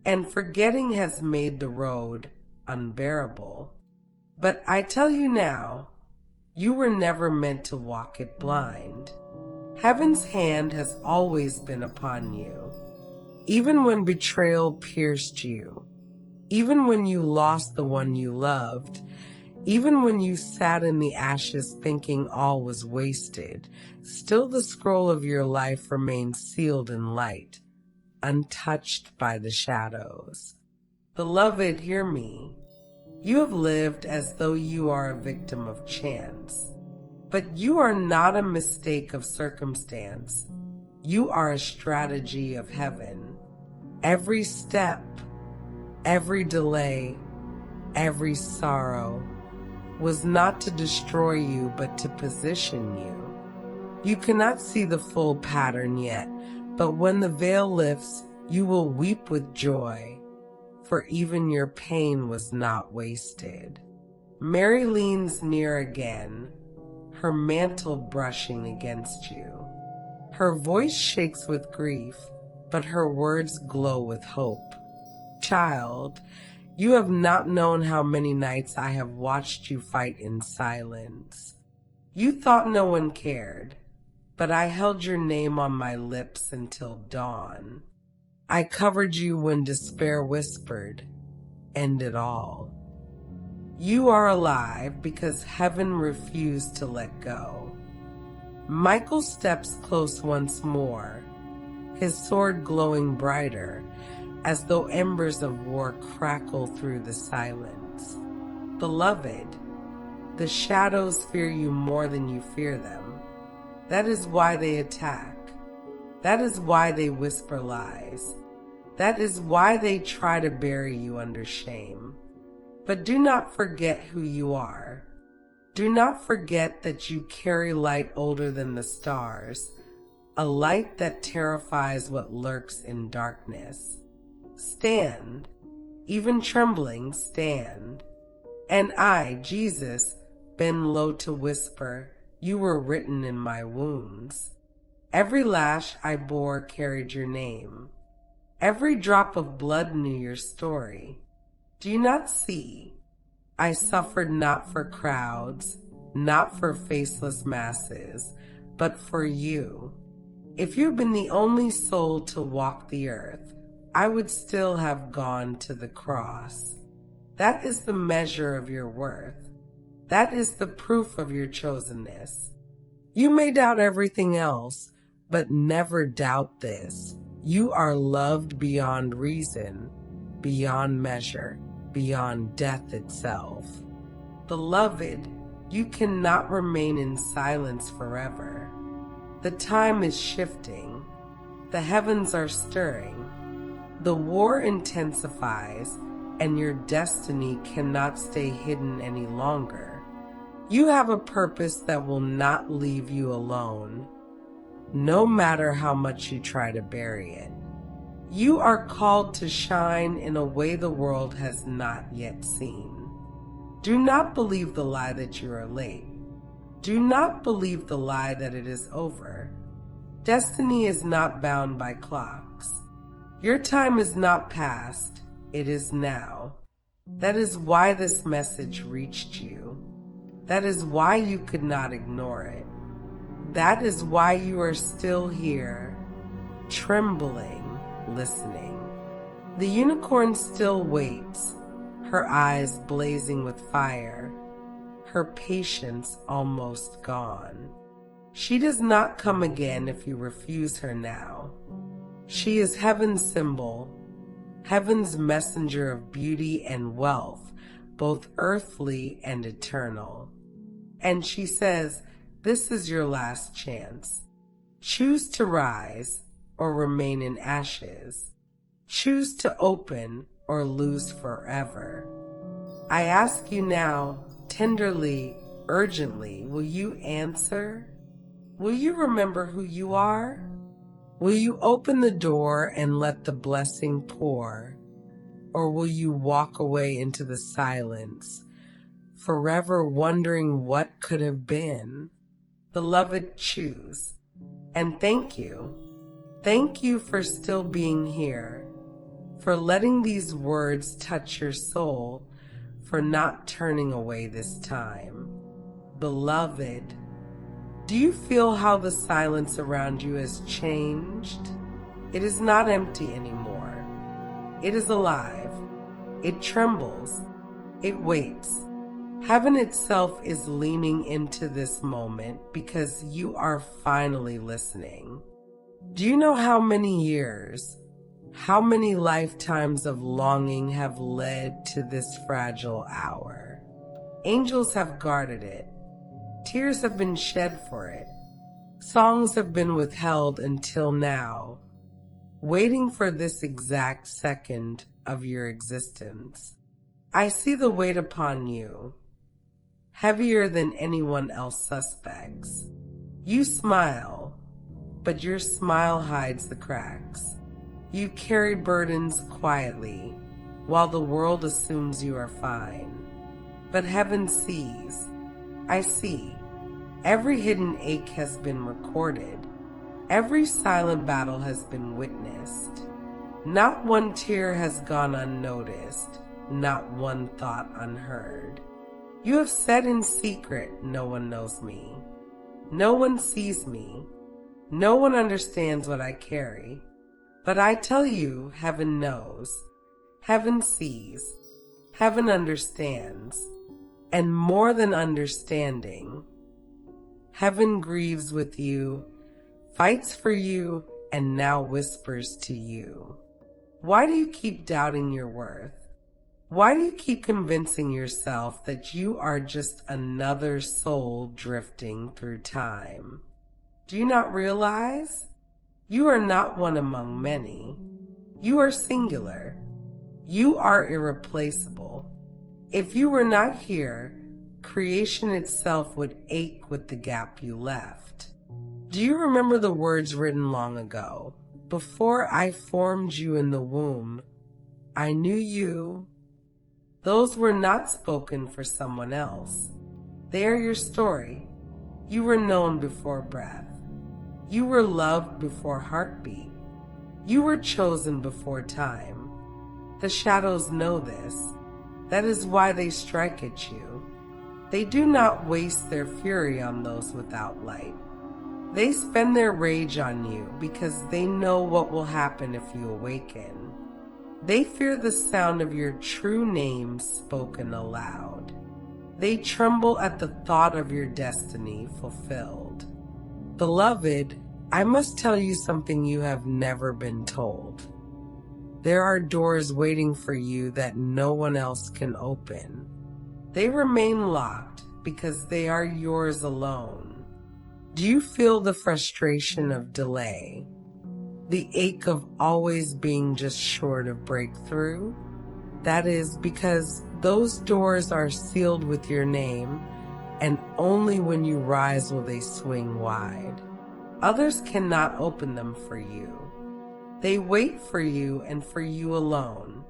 S1: and forgetting has made the road unbearable. But I tell you now, you were never meant to walk it blind. Heaven's hand has always been upon you. Even when betrayal pierced you, even when you lost the one you loved, even when you sat in the ashes thinking all was wasted, still the scroll of your life remains sealed in light, untouched by the shadows. Beloved, hear me. You have lived as though you are a victim of chance. But you are not a mistake of circumstance. You are a strategy of heaven. Every step, every delay, every sorrow was not to destroy you, but to position you. You cannot see the full pattern yet, but when the veil lifts, you will weep with joy, for even your pain was not wasted. Mary leans near again, her mantle brushing against you. Her voice shakes with grief, but her words glow with hope. Child, you have not known how many nights I have watched you fight in silence. You thought no one cared, but I held your name on my lips until dawn. I covered you when despair whispered, "End it all." You are alive because heaven refused to let go. Michael steps close once more, his sword glowing brighter, as though embers of war crackle through the silence. Beloved, the shadows fear you more than you fear them. That is why they attack. That is why they whisper lies. That is why they try to bury you under shame. But do not forget who you are. Do not forget that you carry light older than the stars, a light that terrifies what lurks in darkness. Stand, even trembling, stand. And I, Jesus, bend low to whisper, you were written in my wounds. Every lash I bore carried your name. Every drop of blood knew your story. Do you not see? I suffered not for crowds, not for faceless masses, but for you. If you'd been the only soul to walk the earth, I would still have gone to the cross. That is the measure of your worth. That is the proof of your chosenness. You may doubt everything else, but never doubt this. You are loved beyond reason, beyond measure, beyond death itself. Beloved, you cannot remain in silence forever. The time is shifting. The heavens are stirring. The war intensifies, and your destiny cannot stay hidden any longer. You have a purpose that will not leave you alone, no matter how much you try to bury it. You are called to shine in a way the world has not yet seen. Do not believe the lie that you are late. Do not believe the lie that it is over. Destiny is not bound by clocks. Your time is not past, it is now. That is why this message reached you. That is why you could not ignore it. That is why you are still here, trembling, listening. The unicorn still waits, her eyes blazing with fire, her patience almost gone. She does not come again if you refuse her now. She is heaven's symbol, heaven's messenger of beauty and wealth, both earthly and eternal. And she says, this is your last chance. Choose to rise or remain in ashes. Choose to open or lose forever. I ask you now, tenderly, urgently, will you answer? Will you remember who you are? Will you open the door and let the blessing pour? Or will you walk away into the silence, forever wondering what could have been? Beloved, choose. And thank you. Thank you for still being here, for letting these words touch your soul, for not turning away this time. Beloved, do you feel how the silence around you has changed? It is not empty anymore. It is alive. It trembles. It waits. Heaven itself is leaning into this moment because you are finally listening. Do you know how many years, How many lifetimes of longing have led to this fragile hour? Angels have guarded it. Tears have been shed for it. Songs have been withheld until now, waiting for this exact second of your existence. I see the weight upon you, heavier than anyone else suspects. You smile, but your smile hides the cracks. You carry burdens quietly, while the world assumes you are fine. But heaven sees. I see. Every hidden ache has been recorded. Every silent battle has been witnessed. Not one tear has gone unnoticed, not one thought unheard. You have said in secret, no one knows me. No one sees me. No one understands what I carry. But I tell you, heaven knows. Heaven sees. Heaven understands. And more than understanding, heaven grieves with you, fights for you, and now whispers to you. Why do you keep doubting your worth? Why do you keep convincing yourself that you are just another soul drifting through time? Do you not realize? You are not one among many. You are singular. You are irreplaceable. If you were not here, creation itself would ache with the gap you left. Do you remember the words written long ago? Before I formed you in the womb, I knew you. Those were not spoken for someone else. They are your story. You were known before breath. You were loved before heartbeat. You were chosen before time. The shadows know this. That is why they strike at you. They do not waste their fury on those without light. They spend their rage on you because they know what will happen if you awaken. They fear the sound of your true name spoken aloud. They tremble at the thought of your destiny fulfilled. Beloved, I must tell you something you have never been told. There are doors waiting for you that no one else can open. They remain locked because they are yours alone. Do you feel the frustration of delay? The ache of always being just short of breakthrough? That is because those doors are sealed with your name, and only when you rise will they swing wide. Others cannot open them for you. They wait for you and for you alone.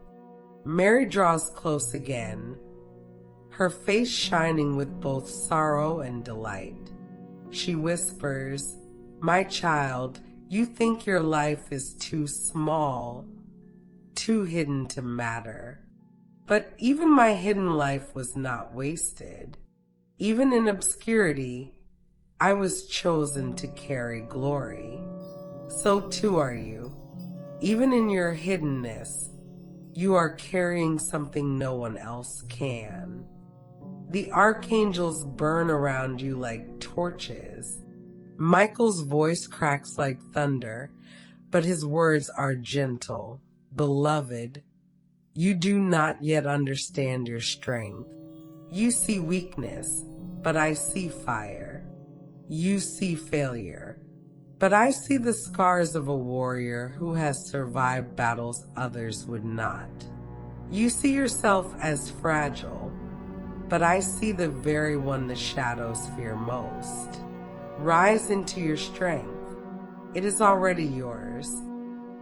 S1: Mary draws close again, her face shining with both sorrow and delight. She whispers, "My child, you think your life is too small, too hidden to matter. But even my hidden life was not wasted. Even in obscurity, I was chosen to carry glory. So too are you. Even in your hiddenness, you are carrying something no one else can. The archangels burn around you like torches. Michael's voice cracks like thunder, but his words are gentle. Beloved, you do not yet understand your strength. You see weakness, but I see fire. You see failure, but I see the scars of a warrior who has survived battles others would not. You see yourself as fragile, but I see the very one the shadows fear most. Rise into your strength. It is already yours.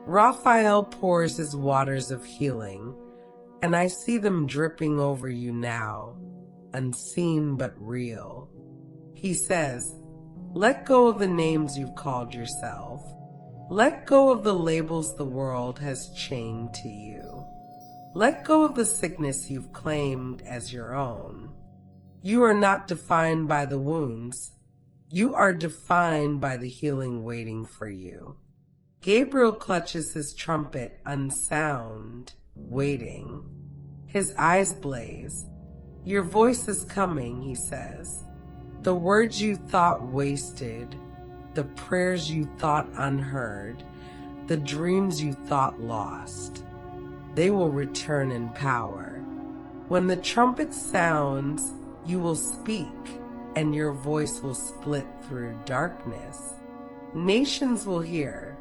S1: Raphael pours his waters of healing, and I see them dripping over you now, unseen but real. He says, let go of the names you've called yourself. Let go of the labels the world has chained to you. Let go of the sickness you've claimed as your own. You are not defined by the wounds. You are defined by the healing waiting for you. Gabriel clutches his trumpet unsound, waiting. His eyes blaze. Your voice is coming, he says. The words you thought wasted, the prayers you thought unheard, The dreams you thought lost, they will return in power. When the trumpet sounds, you will speak, and your voice will split through darkness. Nations will hear,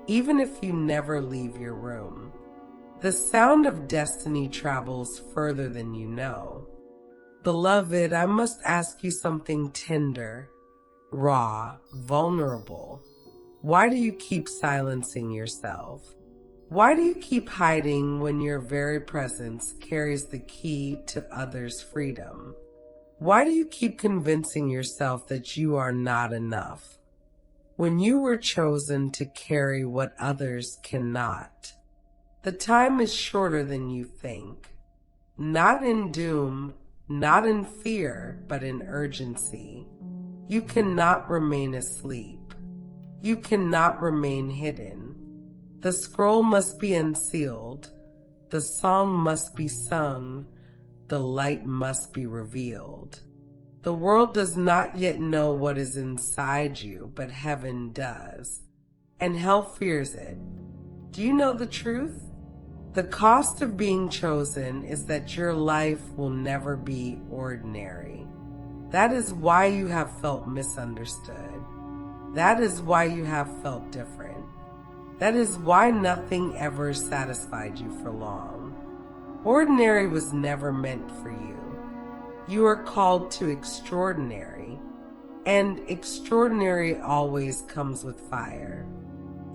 S1: even if you never leave your room. The sound of destiny travels further than you know. Beloved, I must ask you something tender, raw, vulnerable. Why do you keep silencing yourself? Why do you keep hiding when your very presence carries the key to others' freedom? Why do you keep convincing yourself that you are not enough when you were chosen to carry what others cannot? The time is shorter than you think. Not in doom, not in fear, but in urgency. You cannot remain asleep. You cannot remain hidden. The scroll must be unsealed. The song must be sung. The light must be revealed. The world does not yet know what is inside you, but heaven does. And hell fears it. Do you know the truth? The cost of being chosen is that your life will never be ordinary. That is why you have felt misunderstood. That is why you have felt different. That is why nothing ever satisfied you for long. Ordinary was never meant for you. You are called to extraordinary, and extraordinary always comes with fire.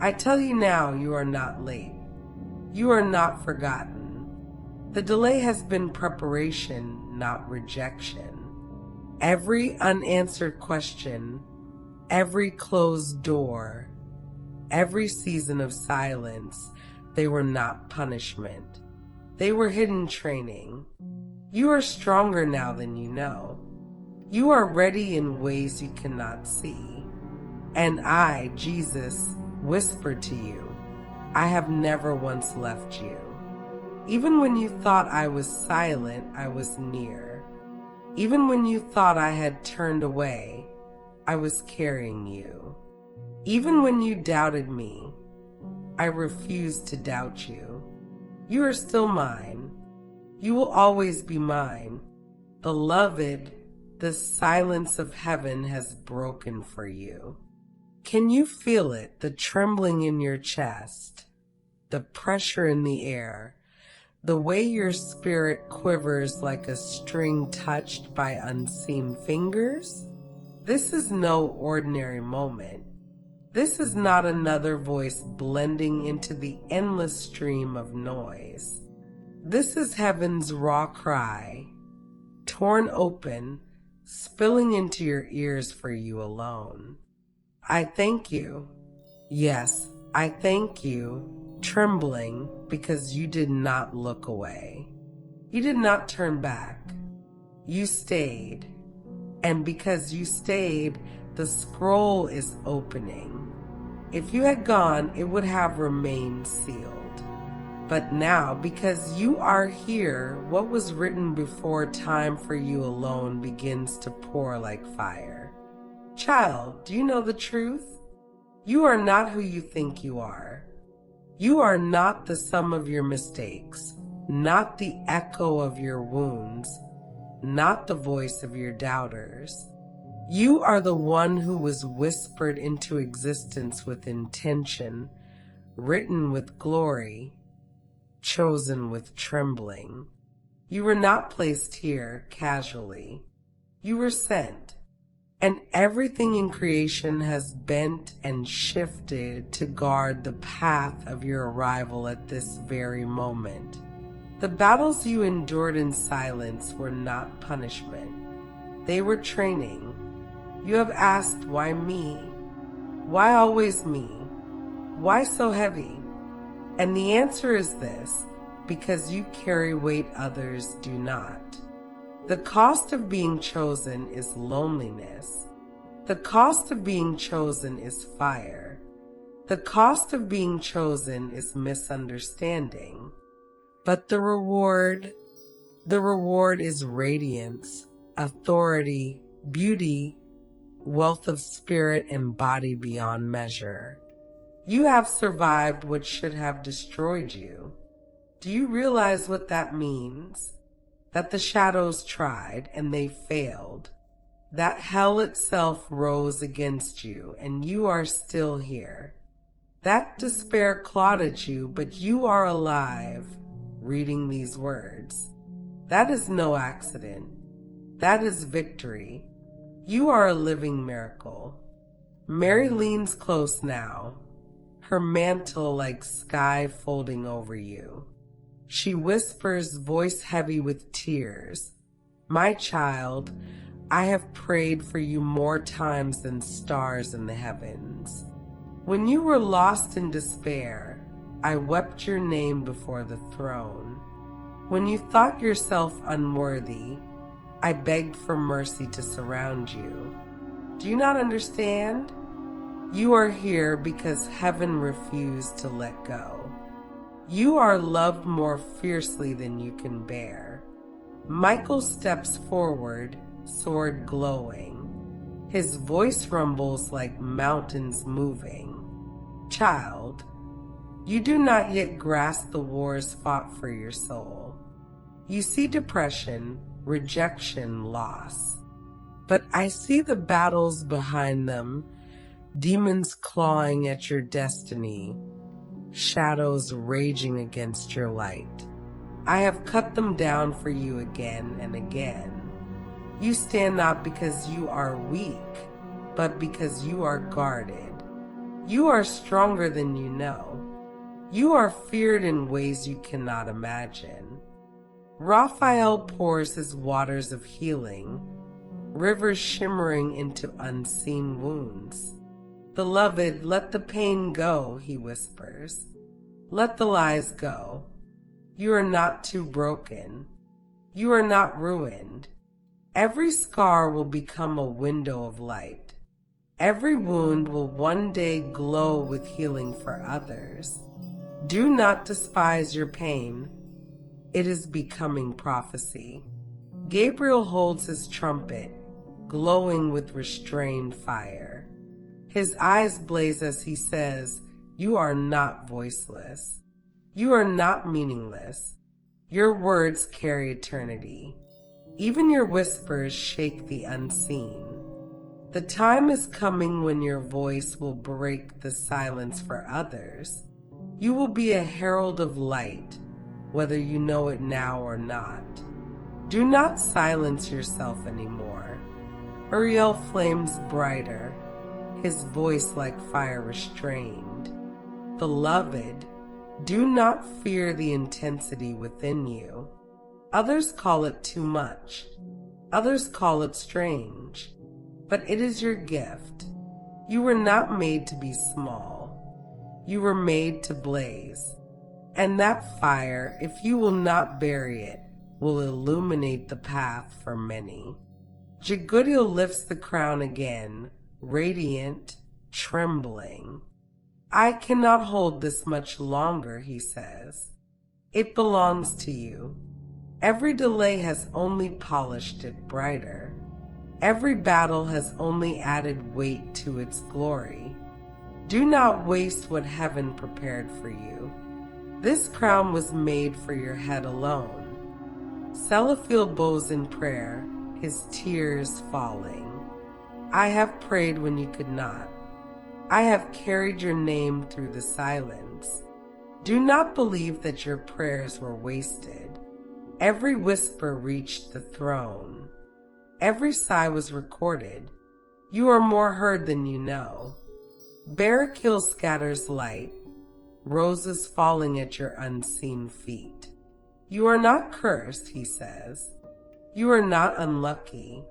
S1: I tell you now, you are not late. You are not forgotten. The delay has been preparation, not rejection. Every unanswered question, every closed door, every season of silence, they were not punishment. They were hidden training. You are stronger now than you know. You are ready in ways you cannot see. And I, Jesus, whisper to you, I have never once left you. Even when you thought I was silent, I was near. Even when you thought I had turned away, I was carrying you. Even when you doubted me, I refused to doubt you. You are still mine. You will always be mine. Beloved, the silence of heaven has broken for you. Can you feel it, the trembling in your chest, the pressure in the air, the way your spirit quivers like a string touched by unseen fingers? This is no ordinary moment. This is not another voice blending into the endless stream of noise. This is heaven's raw cry, torn open, spilling into your ears for you alone. I thank you. Yes, I thank you, trembling, because you did not look away. You did not turn back. You stayed. And because you stayed, the scroll is opening. If you had gone, it would have remained sealed. But now, because you are here, what was written before time for you alone begins to pour like fire. Child, do you know the truth? You are not who you think you are. You are not the sum of your mistakes, not the echo of your wounds, not the voice of your doubters. You are the one who was whispered into existence with intention, written with glory, chosen with trembling. You were not placed here casually. You were sent. And everything in creation has bent and shifted to guard the path of your arrival at this very moment. The battles you endured in silence were not punishment. They were training. You have asked, why me? Why always me? Why so heavy? And the answer is this, because you carry weight others do not. The cost of being chosen is loneliness. The cost of being chosen is fire. The cost of being chosen is misunderstanding. But the reward is radiance, authority, beauty, wealth of spirit and body beyond measure. You have survived what should have destroyed you. Do you realize what that means? That the shadows tried and they failed. That hell itself rose against you and you are still here. That despair clawed at you, but you are alive, reading these words. That is no accident. That is victory. You are a living miracle. Mary leans close now, her mantle like sky folding over you. She whispers, voice heavy with tears, "My child, I have prayed for you more times than stars in the heavens. When you were lost in despair, I wept your name before the throne. When you thought yourself unworthy, I begged for mercy to surround you. Do you not understand? You are here because heaven refused to let go. You are loved more fiercely than you can bear." Michael steps forward, sword glowing. His voice rumbles like mountains moving. "Child, you do not yet grasp the wars fought for your soul. You see depression, rejection, loss. But I see the battles behind them, demons clawing at your destiny, shadows raging against your light. I have cut them down for you again and again. You stand not because you are weak, but because you are guarded. You are stronger than you know. You are feared in ways you cannot imagine. Raphael pours his waters of healing, rivers shimmering into unseen wounds. Beloved, let the pain go, he whispers. Let the lies go. You are not too broken. You are not ruined. Every scar will become a window of light. Every wound will one day glow with healing for others. Do not despise your pain. It is becoming prophecy. Gabriel holds his trumpet, glowing with restrained fire. His eyes blaze as he says, "You are not voiceless. You are not meaningless. Your words carry eternity. Even your whispers shake the unseen. The time is coming when your voice will break the silence for others. You will be a herald of light, whether you know it now or not. Do not silence yourself anymore." Uriel flames brighter, his voice like fire restrained. Beloved, do not fear the intensity within you. Others call it too much. Others call it strange. But it is your gift. You were not made to be small. You were made to blaze. And that fire, if you will not bury it, will illuminate the path for many. Jigudiel lifts the crown again, radiant, trembling. "I cannot hold this much longer," he says. "It belongs to you. Every delay has only polished it brighter. Every battle has only added weight to its glory. Do not waste what heaven prepared for you. This crown was made for your head alone." Sellafiel bows in prayer, his tears falling. "I have prayed when you could not. I have carried your name through the silence. Do not believe that your prayers were wasted. Every whisper reached the throne. Every sigh was recorded. You are more heard than you know. Barakil scatters light, roses falling at your unseen feet. You are not cursed, he says. You are not unlucky.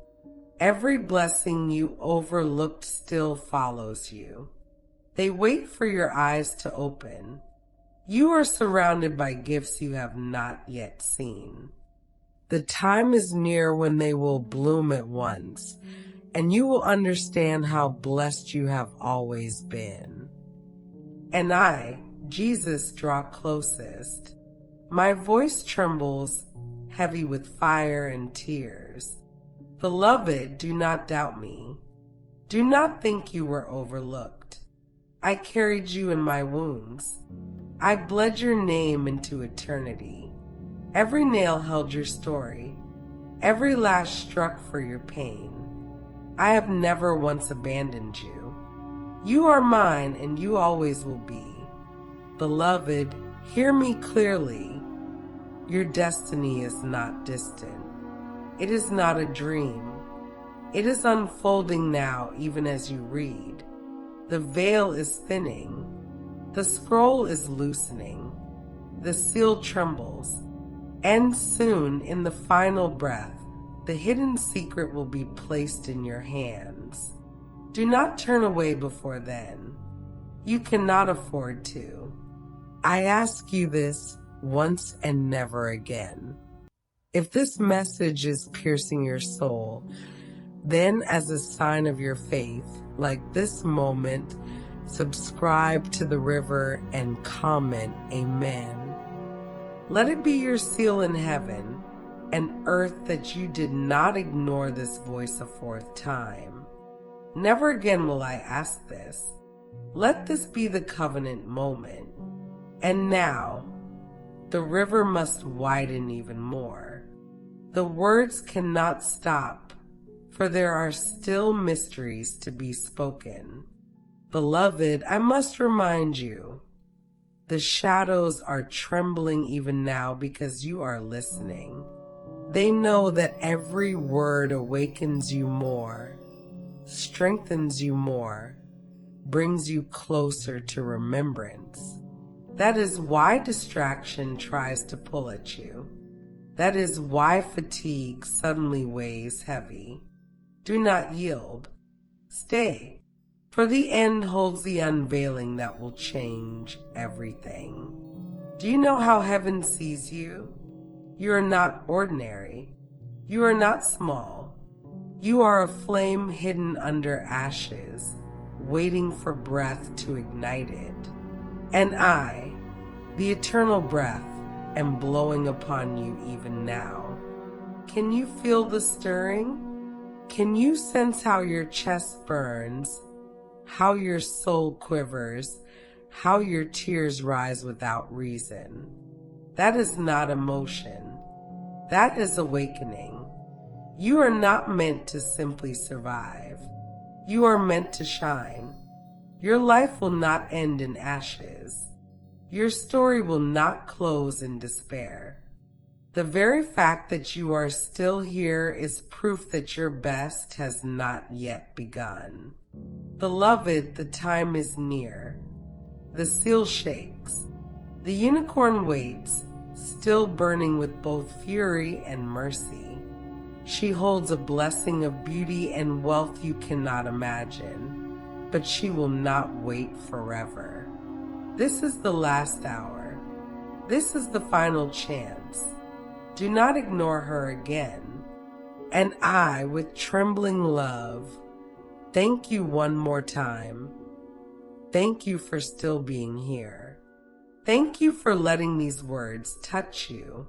S1: Every blessing you overlooked still follows you. They wait for your eyes to open. You are surrounded by gifts you have not yet seen. The time is near when they will bloom at once, and you will understand how blessed you have always been. And I, Jesus, draw closest. My voice trembles, heavy with fire and tears. Beloved, do not doubt me. Do not think you were overlooked. I carried you in my wounds. I bled your name into eternity. Every nail held your story. Every lash struck for your pain. I have never once abandoned you. You are mine and you always will be. Beloved, hear me clearly. Your destiny is not distant. It is not a dream. It is unfolding now even as you read. The veil is thinning. The scroll is loosening. The seal trembles. And soon, in the final breath, the hidden secret will be placed in your hands. Do not turn away before then. You cannot afford to. I ask you this once and never again. If this message is piercing your soul, then as a sign of your faith, like this moment, subscribe to the river and comment Amen. Let it be your seal in heaven and earth that you did not ignore this voice a fourth time. Never again will I ask this. Let this be the covenant moment. And now, the river must widen even more. The words cannot stop, for there are still mysteries to be spoken. Beloved, I must remind you, the shadows are trembling even now because you are listening. They know that every word awakens you more, strengthens you more, brings you closer to remembrance. That is why distraction tries to pull at you. That is why fatigue suddenly weighs heavy. Do not yield. Stay, for the end holds the unveiling that will change everything. Do you know how heaven sees you? You are not ordinary. You are not small. You are a flame hidden under ashes, waiting for breath to ignite it. And I, the eternal breath, am blowing upon you even now. Can you feel the stirring? Can you sense how your chest burns, how your soul quivers, how your tears rise without reason? That is not emotion. That is awakening. You are not meant to simply survive. You are meant to shine. Your life will not end in ashes. Your story will not close in despair. The very fact that you are still here is proof that your best has not yet begun. Beloved, the time is near. The seal shakes. The unicorn waits, still burning with both fury and mercy. She holds a blessing of beauty and wealth you cannot imagine, but she will not wait forever. This is the last hour. This is the final chance. Do not ignore her again. And I, with trembling love, thank you one more time. Thank you for still being here. Thank you for letting these words touch you.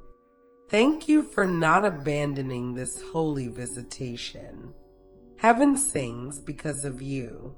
S1: Thank you for not abandoning this holy visitation. Heaven sings because of you.